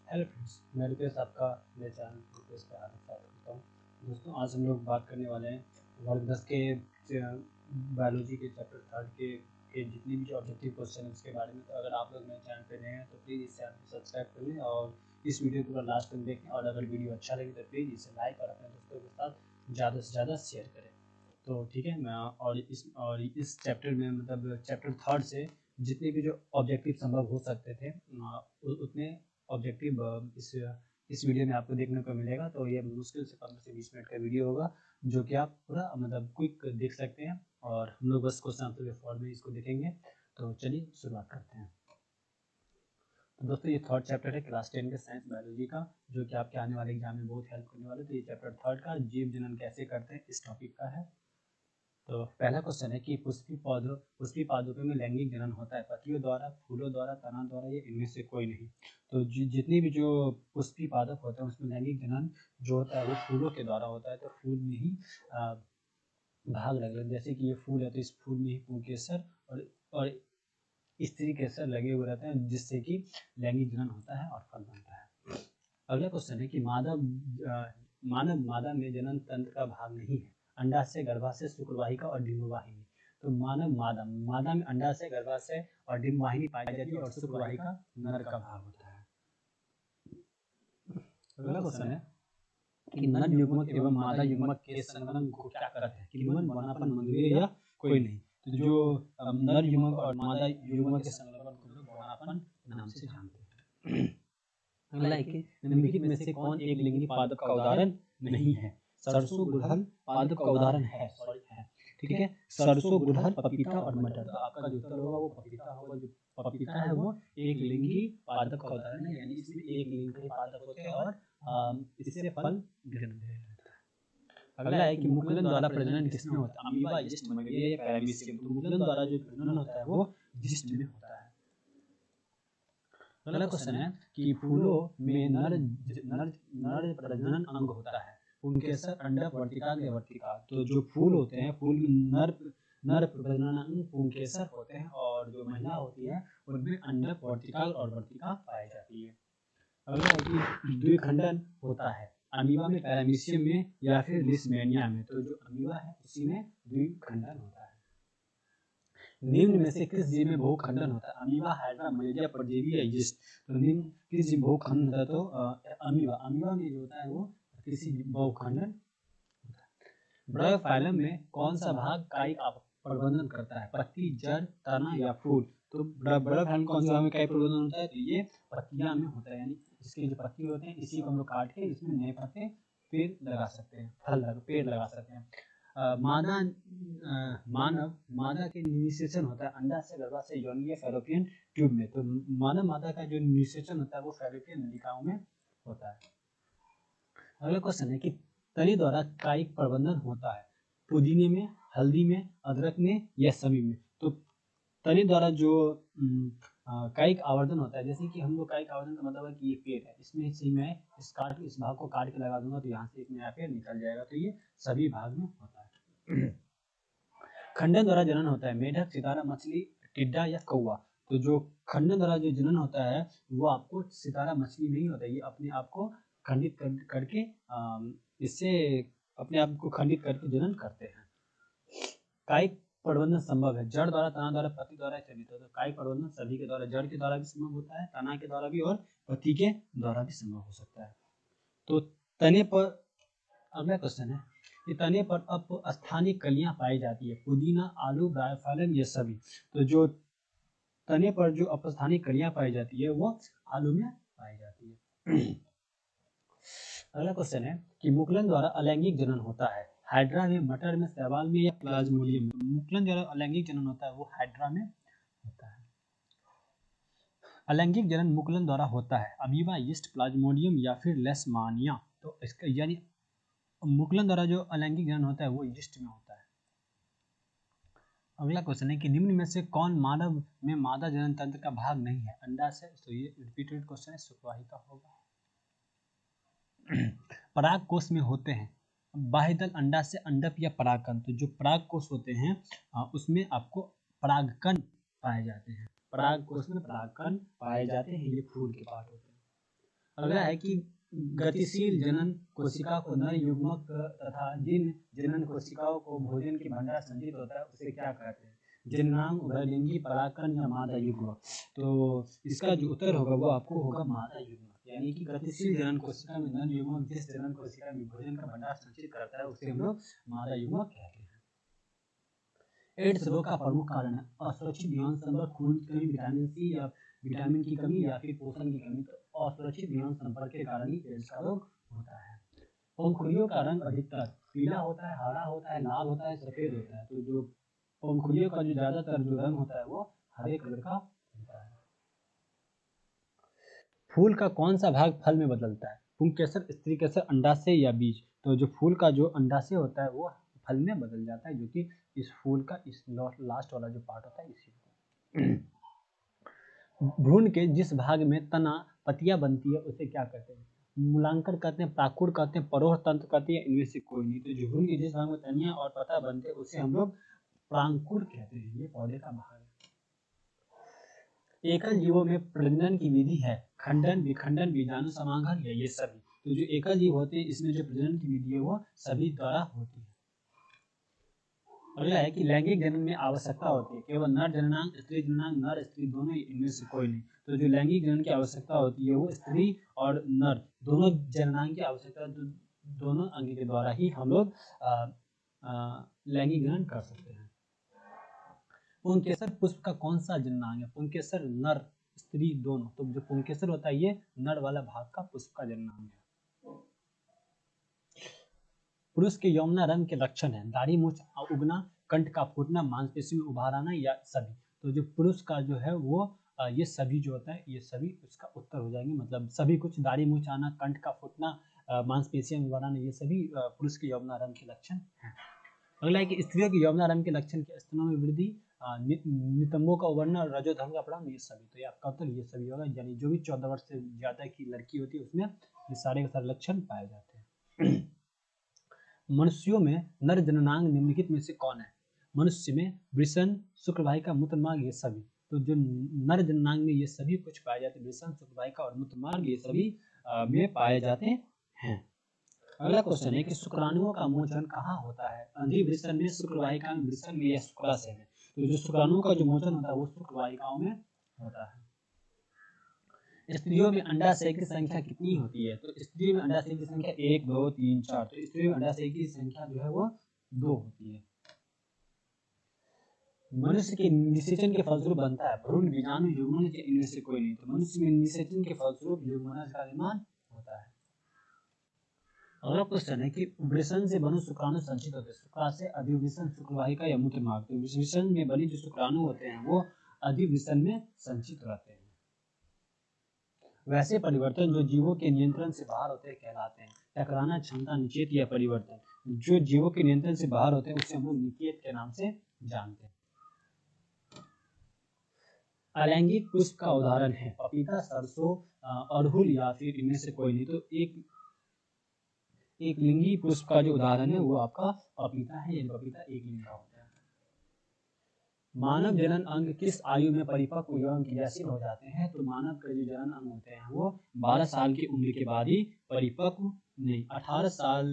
Hello friends, मैं रुपेश आपका मेरे चैनल रुपेश पे हार्दिक स्वागत करता हूँ। दोस्तों, आज हम लोग बात करने वाले हैं वर्ग 10 के बायोलॉजी के चैप्टर 3 के जितने भी जो ऑब्जेक्टिव क्वेश्चन है उसके बारे में। तो अगर आप लोग मेरे चैनल पे नए हैं तो प्लीज़ इस चैनल को सब्सक्राइब कर लें और इस वीडियो को पूरा लास्ट तक देखें, और अगर वीडियो अच्छा लगे तो प्लीज़ इसे लाइक और अपने दोस्तों के साथ ज़्यादा से ज़्यादा शेयर करें। तो ठीक है, मैं और इस चैप्टर में मतलब चैप्टर 3 से जितने भी जो ऑब्जेक्टिव संभव हो सकते थे उतने ऑब्जेक्टिव इस वीडियो में आपको देखने को मिलेगा। तो ये मुश्किल से 15 से 20 मिनट का वीडियो होगा, जो कि आप पूरा मतलब क्विक देख सकते हैं, और हम लोग बस क्वेश्चन आंसर के फॉर्म में इसको देखेंगे। तो चलिए शुरुआत करते हैं। तो दोस्तों, ये थर्ड चैप्टर है क्लास 10 के साइंस बायोलॉजी का, जो कि आपके आने वाले एग्जाम में बहुत हेल्प करने वाला है। तो ये चैप्टर 3 का जीव जनन कैसे करते हैं इस टॉपिक का है। तो पहला क्वेश्चन है कि पुष्पी पादपों में लैंगिक जनन होता है पत्तियों द्वारा, फूलों द्वारा, तना द्वारा, या इनमें से कोई नहीं। तो जितने भी जो पुष्पी पादप होते हैं उसमें लैंगिक जनन जो होता है वो फूलों के द्वारा होता है। तो फूल में ही भाग लगे हैं। जैसे कि ये फूल है तो इस फूल में ही पुंकेसर और स्त्री केसर लगे हुए रहते हैं, जिससे कि लैंगिक जनन होता है और फल बनता है। अगला क्वेश्चन है कि मानव मादा में जनन तंत्र का भाग नहीं है। अंडाशय, गर्भाशय, शुक्रवाहिका और डिंबवाहिनी। तो मानव मादा में अंडाशय, गर्भाशय और डिंबवाहिनी पाई जाती है, और शुक्रवाहिका नर का भाग होता है। अगला क्वेश्चन है कि नर युग्मक एवं मादा युग्मक के संगमन को क्या कहते हैं? किण्वन, वनापन, मंदुए या कोई नहीं। तो जो नर युग्मक और मादा युग्मक के संगमन को लोग वनापन नाम से जानते हैं। अगला है कि निम्नलिखित में से कौन एक लिंगी पादप का उदाहरण नहीं है? सरसों, गुड़हल पादप का उदाहरण है। ठीक है, सरसों, गुड़हल, पपीता और मटर। तो आपका जो उत्तर होगा वो पपीता होगा। जो पपीता है वो एक लिंगी पादप का उदाहरण है, यानी इसमें एक लिंग के पादप होते हैं और इससे फल जन्म दे रहता है। अगला है कि मुकुलन द्वारा प्रजनन किसमें होता है? अमीबा, यीस्ट, मलेरिया या पैरामीशियम। तो मुकुलन द्वारा जो प्रजनन होता है वो यीस्ट में होता है। अगला क्वेश्चन है कि फूलों में नर प्रजनन अंग होता है। पुंकेसर, अंडक, वर्तिकाग्र या वर्तिका। तो जो फूल होते हैं, फूल नर प्रजनन अंग पुंकेसर होते हैं, और जो महिला होती है उनमें अंडक, वर्तिकाग्र और वर्तिका पाई जाती है। अगला है कि द्विखंडन होता है अमीबा में, पैरामीशियम में या फिर लिस्मेनिया में। तो जो अमीबा है उसी में द्विखंडन होता है। निम्न में से किस जीव में बहुखंडन होता है? अमीबा, हाइड्रा, मलेरिया, परजीवी या यीस्ट। तो निम्न किस जीव बहुखंडन होता है? तो अमीबा में जो होता है वो किसी बहुखंडन होता है। ब्रायोफाइलम में कौन सा भाग कायिक प्रबंधन करता है? पत्ती, जड़, तना या फूल। तो ब्रायोफाइलम कौन सा भाग में कायिक प्रबंधन होता है? तो ये पत्तियां में होता है, यानी इसके जो पत्ती होते हैं इसी को हम लोग काट के इसमें नए पत्ते पेड़ लगा सकते हैं, पेड़ लगा सकते हैं। मादा के निषेचन होता है अंडाशय, गर्भाशय, योनि या फैलोपियन ट्यूब में। तो मादा का जो निषेचन होता है वो फैलोपियन नलिकाओं में होता है। अगला क्वेश्चन है कि तनी द्वारा कायिक प्रबंधन होता है पुदीने में, हल्दी में, अदरक में या सभी में। तो तनी द्वारा जो कायिक आवर्धन होता है, जैसे कि हम लोग कायिक आवर्धन का मतलब है कि ये पेड़ है, इसमें से मैं इस भाग को काट के लगा दूंगा तो यहाँ से एक नया पेड़ निकल जाएगा। तो ये सभी भाग में होता है। खंडन द्वारा जनन होता है मेढक, सितारा, मछली, टिड्डा या कौवा। तो जो खंडन द्वारा जो जनन होता है वो आपको सितारा मछली में ही होता है। ये अपने आप को खंडित करके इससे अपने आप को खंडित करके जनन करते हैं। कायिक प्रबंधन संभव है जड़ द्वारा, तना द्वारा, पत्ती द्वारा, चलित। तो कायिक प्रबंधन सभी के द्वारा, जड़ के द्वारा भी संभव होता है, तना के द्वारा भी और पत्ती के द्वारा भी संभव हो सकता है। तो तने पर अगला क्वेश्चन है कि तने पर अपस्थानिक कलियां पाई जाती है पुदीना, आलू, ब्रायोफाइलम या सभी। तो जो तने पर जो अपस्थानिक कलियां पाई जाती है वो आलू में पाई जाती है। अगला क्वेश्चन है कि मुकुलन द्वारा अलैंगिक जनन होता है हाइड्रा में, मटर में, शैवाल में या प्लाज्मोडियम में। मुकुलन द्वारा अलैंगिक जनन होता है वो हाइड्रा में होता है। अलैंगिक जनन मुकुलन द्वारा होता है अमीबा, यीस्ट, प्लाज्मोडियम या फिर लेशमानिया। तो इसका यानी मुकुलन द्वारा जो अलैंगिक जनन होता है वो यीस्ट में होता है। अगला क्वेश्चन है कि निम्न में से कौन मानव में मादा जनन तंत्र का भाग नहीं है? अंडाशय। तो ये रिपीटेड क्वेश्चन है, शुक्रवाहिका होगा। पराग कोश में होते हैं बाह्यदल, अंडाशय, अंडक या परागकण। तो जो पराग कोश होते हैं उसमें आपको परागकण पाए जाते हैं। पराग कोश में परागकण पाए जाते हैं, ये फूल के पार्ट होते हैं। अगला है कि गतिशील जनन कोशिका को नर युग्मक तथा जिन जनन कोशिकाओं को भोजन के भंडार संचित होता है उसे क्या कहते हैं? जननांग, उभयलिंगी, परागकण या मादा युग्मक। तो इसका जो उत्तर होगा वो आपको होगा मादा युग्मक। यानी कि गतिशील जनन कोशिका में नर युग्मक जिस जनन कोशिका में भोजन का भंडार संचित करता है उसे हम लोग मादा युग्मक कहते हैं। एड्स रोग का प्रमुख कारण है असुरक्षित यौन संपर्क, खून की कमी, विटामिन सी या विटामिन की कमी या फिर पोषण की कमी। तो असुरक्षित यौन संपर्क के कारण ही एड्स का रोग होता है। पंखुड़ियों का रंग अधिकतर पीला होता है, हरा होता है, लाल होता है, सफेद होता है। तो जो पंखुड़ियों का जो ज्यादातर जो रंग होता है वो हरे कलर का होता है। फूल का कौन सा भाग फल में बदलता है? पुंकेसर, स्त्रीकेसर, अंडाशय या बीज। तो जो फूल का जो अंडाशय होता है वो फल में बदल जाता है, जो कि इस फूल का इस लास्ट वाला जो पार्ट होता है इसी भ्रूण के जिस भाग में तना पतिया बनती है उसे क्या कहते हैं? मूलांकर कहते हैं, प्राकुर कहते हैं, परोह तंत्र कहते हैं, इनमें से कोई नहीं। तो जो भ्रूण के जिस भाग में तनिया और पता बनते हैं उसे हम लोग प्रांकुर कहते हैं। ये पौधे का भाग है। एकल जीवों में प्रजनन की विधि है खंडन, विखंडन, बीजाणु समांगन या ये सभी। तो जो एकल जीव होते हैं इसमें जो प्रजनन की विधि है वो सभी द्वारा होती है। अगला है कि लैंगिक जनन में आवश्यकता होती है केवल नर जननांग, स्त्री जननांग, नर स्त्री दोनों, इनमें से कोई नहीं। तो जो लैंगिक जनन की आवश्यकता होती है वो स्त्री और नर दोनों जननांग की आवश्यकता, दोनों अंग के द्वारा ही हम लोग लैंगिक जनन कर सकते हैं। पुंकेसर पुष्प का कौन सा जननांग है? पुंकेसर नर स्त्री दोनों। तो जो पुंकेसर होता है ये नर वाला भाग का पुष्प का जननांग है। पुरुष के यौमना रंग के लक्षण है दाढ़ी मूंछ उगना, कंठ का फूटना, मांसपेशी में उभार आना या सभी। तो जो पुरुष का जो है वो ये सभी जो होता है ये सभी उसका उत्तर हो जाएंगे। मतलब सभी कुछ, दाढ़ी मूंछ आना, कंठ का फूटना, मांसपेशियों में उभार आना, ये सभी पुरुष के यौमना रंग के लक्षण हैं। अगला है कि स्त्रियों के यौमना रंग के लक्षण के स्तनों में वृद्धि, नितंबों का उभरना, रजोधर्म का प्रणाम, ये सभी। तो ये आपका उत्तर ये सभी होगा। यानी जो भी 14 वर्ष से ज्यादा की लड़की होती है उसमें ये सारे के सारे लक्षण पाए जाते हैं। मनुष्यों में नर जननांग निम्नलिखित में से कौन है? मनुष्य में वृषण, शुक्रवाहिका, मूत्रमार्ग, ये सभी। तो जो नर जननांग में ये सभी कुछ पाए जाते हैं, वृषण, शुक्रवाहिका और मूत्रमार्ग ये सभी में पाए जाते हैं। अगला क्वेश्चन है कि शुक्राणुओं का मोचन कहाँ होता है? अंधी वृषण में, शुक्रवाहिका में, वृषण में या शुक्राशय में। तो जो शुक्राणुओं का जो मोचन होता है वो शुक्रवाहिकाओं में होता है। स्त्रियों में अंडाशय की संख्या कितनी होती है? तो स्त्रियों में अंडाशय की संख्या 1, 2, 3, 4। तो स्त्रियों में अंडाशय की संख्या जो है वो 2 होती है। मनुष्य के निषेचन के फलस्वरूप बनता है भ्रूण, बीजाणु, युग्मनज, इनमें से कोई नहीं। तो मनुष्य में निषेचन के फलस्वरूप युग्मनज का निर्माण होता है। अगला क्वेश्चन है कि वृषण से बने शुक्राणु संचित होते हैं, शुक्राशय, अधिवृषण, शुक्रवाहिका या मूत्रमार्ग। तो वृषण में बने जो शुक्राणु होते हैं वो अधिवृषण में संचित रहते हैं। वैसे परिवर्तन जो जीवों के नियंत्रण से बाहर होते हैं कहलाते हैं टकराना, क्षमता, निषेध या परिवर्तन। जो जीवों के नियंत्रण से बाहर होते हैं उसे हम लोग निषेध के नाम से जानते हैं। अलैंगिक पुष्प का उदाहरण है पपीता, सरसों, अड़हुल या फिर इनमें से कोई नहीं। तो एक लिंगी पुष्प का जो उदाहरण है वो आपका पपीता है। ये पपीता एक लिंग का होता है। मानव जनन अंग किस आयु में परिपक्व एवं क्रियाशील हो जाते हैं? तो मानव के जो जनन अंग होते हैं वो 12 साल की उम्र के बाद ही परिपक्व, नहीं 18 साल,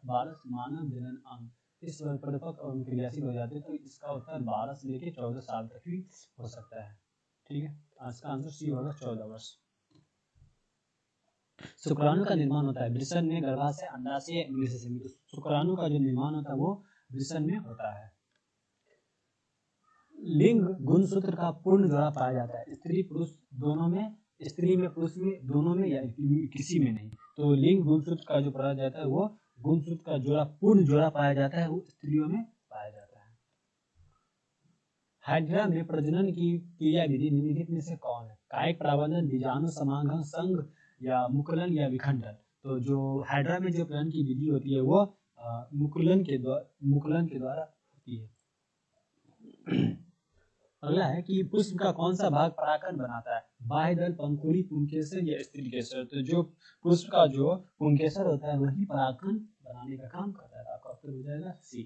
12 मानव जनन अंग इस परिपक्व एवं क्रियाशील हो जाते हैं। तो इसका उत्तर 12 से लेकर 14 साल तक भी हो सकता है। ठीक है, इसका आंसर सी होगा 14 वर्ष। शुक्राणु का निर्माण होता है वृषण में, गर्भाशय, अंडाशय, इनमें से सभी। तो शुक्राणु का जो निर्माण होता है वो वृषण में होता है। लिंग गुणसूत्र का पूर्ण जोड़ा पाया जाता है स्त्री पुरुष दोनों में, स्त्री में, पुरुष में, दोनों में या किसी में नहीं। तो लिंग गुणसूत्र का जो पाया जाता है वो गुणसूत्र का जोड़ा, पूर्ण जोड़ा पाया जाता है वो स्त्रियों में पाया जाता है। हाइड्रा में प्रजनन की क्रिया विधि निम्नलिखित में से कौन है? कायिक प्रावर्धन, बीजाणु समागम, संघ या मुकुलन या विखंडन। तो जो हाइड्रा में जो प्रजनन की विधि होती है वो मुकुलन के द्वारा होती है। अगला है कि पुष्प का कौन सा भाग परागकण बनाता है? बाह्य दल, पंखुड़ी, पुंकेसर या स्त्रीकेसर। तो जो पुष्प का जो पुंकेसर होता है वही परागकण बनाने का काम करता है। आपका उत्तर हो जाएगा सी।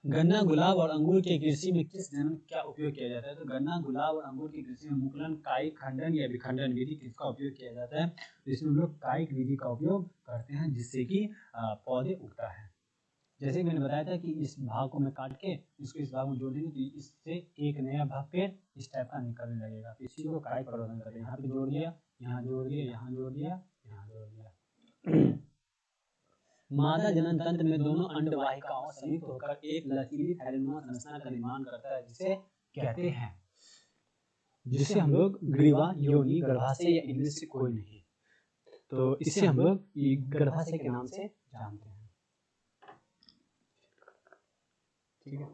गन्ना, गुलाब और अंगूर की कृषि में किस जनन का उपयोग किया जाता है? तो गन्ना, गुलाब और अंगूर की कृषि में मुकुलन, कायिक, खंडन या विखंडन विधि किसका उपयोग किया जाता है? तो इसमें हम लोग कायिक विधि का उपयोग करते हैं, जिससे कि पौधे उगता है। जैसे मैंने बताया था कि इस भाग को मैं काट के इसको इस भाग में जोड़ देंगे तो इससे एक नया भाग फिर इस टाइप का निकलने लगेगा। तो इसी को कायिक प्रवर्धन कहते हैं। यहाँ पे जोड़ दिया, यहाँ जोड़ दिया, यहाँ जोड़ दिया, यहाँ जोड़ दिया। मादा जनन तंत्र में दोनों अंड वाहिकाओं संयुक्त होकर एक लचीली थैलेनुमा संरचना का निर्माण करता है, जिसे कहते हैं, जिसे हम लोग ग्रीवा, योनि, गर्भाशय या इनमें से कोई नहीं। तो इसे हम लोग गर्भाशय के नाम से जानते हैं। ठीक है।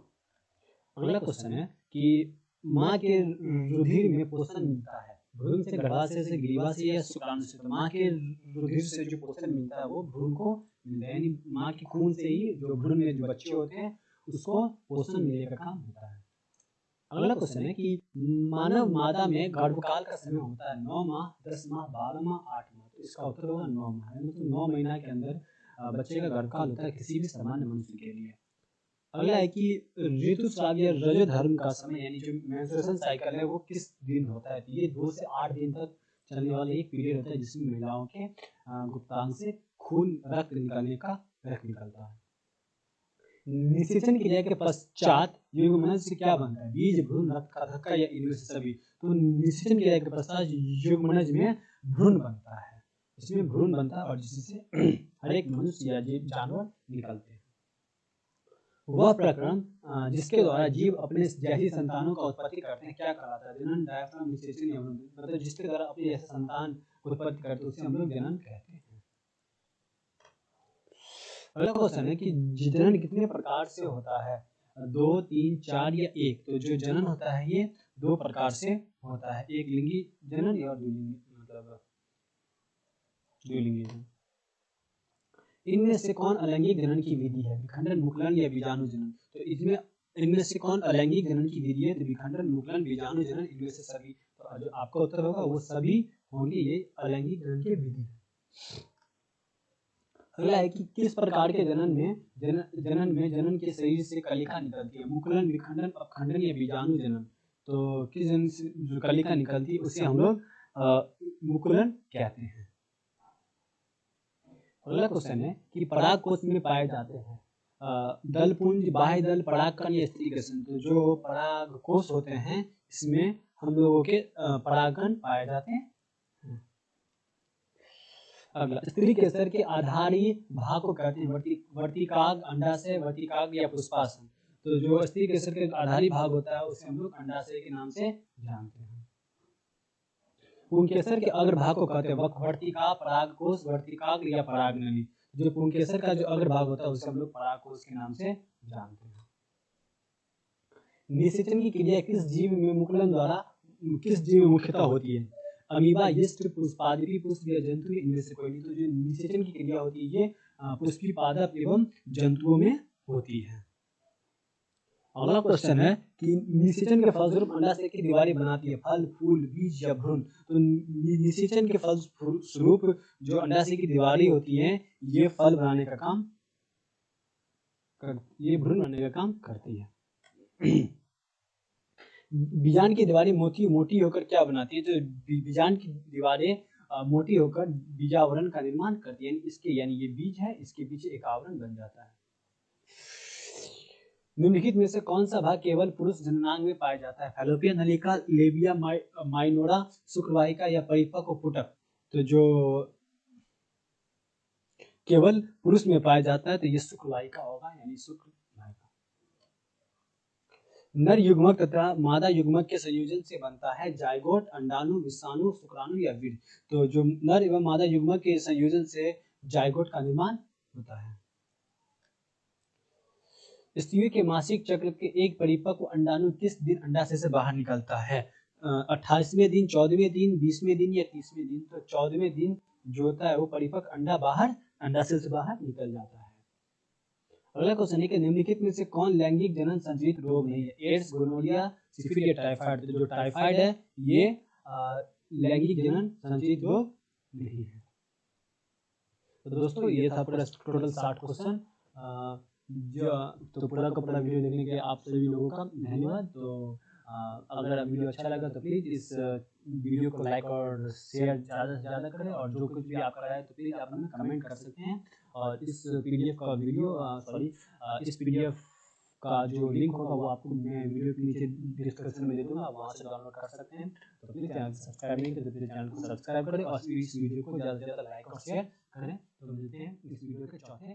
अगला क्वेश्चन है कि माँ के रुधिर में पोषण मिलता है भ्रूण से, गर्भाशय से, ग्रीवा से या शुक्राणु से? तो माँ के रुधिर से जो पोषण मिलता है वो भ्रूण को मिलता है, यानी माँ के खून से ही जो भ्रूण में जो बच्चे होते हैं उसको पोषण मिलने का काम होता है। अगला क्वेश्चन है कि मानव मादा में गर्भकाल का समय होता है 9 माह, 10 माह, 12 माह, 8 माह। तो इसका उत्तर होगा 9 माह, मतलब 9 महीना के अंदर बच्चे का गर्भकाल होता है किसी भी सामान्य मनुष्य के लिए। अगला है कि ऋतुस्राव या रजोधर्म का समय यानी जो मेंस्ट्रुएशन साइकिल है वो किस दिन होता है? तो ये 2 से 8 दिन तक चलने वाला एक पीरियड होता है जिसमें महिलाओं के गुप्तांग से खून रक्त निकलता है। निषेचन क्रिया के पश्चात युग्मनज से क्या बनता है? बीज, भ्रूण, रक्त का धक्का या इनमें से सभी? तो निषेचन क्रिया के पश्चात युग्मनज में भ्रूण बनता है, इसमें भ्रूण बनता है और जिससे हर एक मनुष्य या जानवर निकलते हैं। वह प्रक्रम जिसके द्वारा जीव अपने जैसी संतानों का उत्पत्ति करते हैं क्या कहलाता है? जनन, डायफ्राम, निषेचन या भ्रूण? मतलब जिसके द्वारा अपने जैसे संतान उत्पत्ति करते हैं उसे हम लोग जनन कहते हैं। अगला क्वेश्चन है कि जनन कितने प्रकार से होता है? 2, 3, 4 या 1? तो जो जनन होता है ये 2 प्रकार से होता है, एक लिंगी जनन और द्विलिंगी जनन। इनमें से कौन अलैंगिक जनन की विधि है? विखंडन, मुकुलन या बीजाणु जनन? तो इसमें इनमें से कौन अलैंगिक जनन की विधि है? तो विखंडन, मुकुलन, बीजाणु जनन, इनमें से सभी। तो जो आपका उत्तर होगा वो सभी होंगे, ये अलैंगिक जनन की विधि है। अगला है कि किस प्रकार के जनन में जनन के शरीर से कलिका निकलती है? मुकुलन, विखंडन, अपखंडन या बीजाणु जनन? तो किस जनन से जो कलिका निकलती है उसे हम लोग मुकुलन कहते हैं। अगला क्वेश्चन है कि पराग कोष में पाए जाते हैं दलपुंज, बाह्य दल, परागकण या स्त्री केसर? तो जो पराग कोष होते हैं इसमें हम लोगों के परागकण पाए जाते हैं। अगला, स्त्री केसर के आधारी भाग को कहते हैं वर्तिकाग्र, अंडाशय, वर्तिकाग्र या पुष्पासन? तो जो स्त्री केसर के आधारी भाग होता है उसे हम लोग अंडाशय के नाम से जानते हैं। पुंकेसर के अग्रभाग को कहते हैं वर्तिका, परागकोश, वर्तिकाग्र या परागनली? जो पुंकेसर का जो अग्रभाग होता है उसे हम लोग परागकोश के नाम से जानते हैं। निषेचन की क्रिया किस जीव में मुख्यतः होती है? अमीबा, यीस्ट, पुष्पादिपी, पुष्प या जंतु? इनमें से कोई नहीं। तो जो निषेचन की क्रिया होती है ये पुष्पी पादप एवं जंतुओं में होती है। अगला क्वेश्चन है कि निषेचन के फलस्वरूप अंडाशय की दीवारें बनाती है फल, फूल, बीज या भ्रूण? तो निषेचन के फलस्वरूप जो अंडाशय की दीवारें होती हैं ये फल बनाने का काम ये भ्रूण बनाने का काम करती है। बीजांड की दीवारें मोटी होकर क्या बनाती है? तो बीजांड की दीवारें मोटी होकर बीजावरण का निर्माण करती है, यानी ये बीज है, इसके पीछे एक आवरण बन जाता है। निम्नलिखित में से कौन सा भाग केवल पुरुष जननांग में पाया जाता है? फैलोपियन नलिका, लेबिया माइनोरा, शुक्रवाहिका या परिपक्व पुटक? तो जो केवल पुरुष में पाया जाता है तो ये शुक्रवाहिका होगा, यानी शुक्रवाहिका। नर युग्मक तथा मादा युग्मक के संयोजन से बनता है जायगोट, अंडाणु, विषाणु, शुक्राणु या वीर्य? तो जो नर एवं मादा युग्मक के संयोजन से जायगोट का निर्माण होता है। स्त्रियों के मासिक चक्र के एक परिपक्व अंडाणु किस दिन अंडाशय से बाहर निकलता है? 28वें दिन, 14वें दिन, 20वें दिन या 30वें दिन? तो 14वें दिन जो होता है वो परिपक्व अंडाशय से बाहर निकल जाता है। अगला क्वेश्चन है कि निम्नलिखित में से कौन लैंगिक जनन संचालित रोग नहीं है? एड्स, गोनोरिया, सिफिलिस या टाइफाइड? तो जो टाइफाइड है ये लैंगिक जनन संचालित रोग नहीं है। तो दोस्तों ये था पूरा टोटल 60 क्वेश्चन। जो तो पूरा का पूरा वीडियो देखने के आप सभी लोगों का धन्यवाद। तो अगर वीडियो अच्छा लगा तो प्लीज़ इस वीडियो को लाइक और शेयर ज़्यादा से ज़्यादा करें, और जो कुछ भी आपका राय है तो प्लीज़ आप हमें कमेंट कर सकते हैं। और इस पीडीएफ का वीडियो इस पीडीएफ का जो लिंक होगा वो आपको मैं वीडियो के नीचे डिस्क्रिप्शन में दे दूँगा, आप वहाँ से डाउनलोड कर सकते हैं। तो प्लीज़ चैनल को सब्सक्राइब नहीं किया तो प्लीज़ चैनल को सब्सक्राइब करें और इस वीडियो को ज़्यादा से ज़्यादा लाइक और शेयर करें। तो मिलते हैं इस वीडियो के चौथे